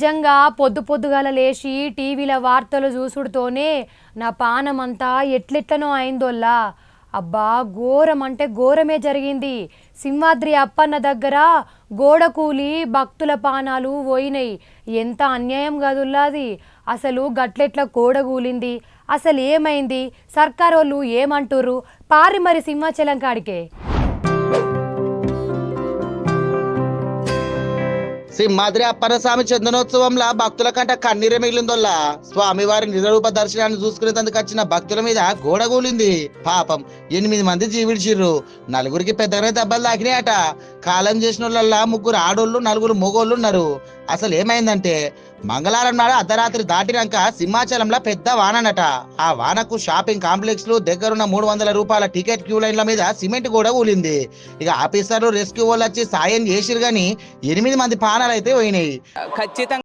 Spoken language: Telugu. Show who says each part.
Speaker 1: నిజంగా పొద్దు పొద్దుగాల లేచి టీవీల వార్తలు చూసుడుతోనే నా పానమంతా ఎట్లెట్లనో అయిందోల్లా. అబ్బా ఘోరం అంటే ఘోరమే జరిగింది. సింహాద్రి అప్పన్న దగ్గర గోడ కూలి భక్తుల పానాలు పోయినాయి. ఎంత అన్యాయం గదుల్లాది. అసలు గట్లెట్ల గోడ కూలింది, అసలు ఏమైంది, సర్కారోళ్ళు ఏమంటుర్రు పారి మరి సింహాచలం కాడికే.
Speaker 2: సింహాద్రి అప్పన్న స్వామి చందనోత్సవంలో భక్తుల కంట కన్నీరే మిగిలిందోల్లా. స్వామివారి నిజరూప దర్శనాన్ని చూసుకునేందుకు వచ్చిన భక్తుల మీద గోడ కూలింది. పాపం 8 మంది జీవిడిచిర్రు. 4గురికి పెద్దగానే దెబ్బలు తాకినాయట. కాలం చేసిన వాళ్ళ 3 ఆడోళ్ళు 4 మొగోళ్ళు ఉన్నారు. అసలు ఏమైందంటే మంగళవారం నాడు అర్ధరాత్రి దాటినాక సింహాచలంలో పెద్ద వాననట. ఆ వానకు షాపింగ్ కాంప్లెక్స్ లు దగ్గరున్న 300 రూపాయల టికెట్ క్యూ లైన్ల మీద సిమెంట్ కూడా కూలింది. ఇక ఆఫీసర్లు రెస్క్యూ వాళ్ళు వచ్చి సాయం చేసిరు గాని 8 మంది ప్రాణాలు అయితే పోయినాయి.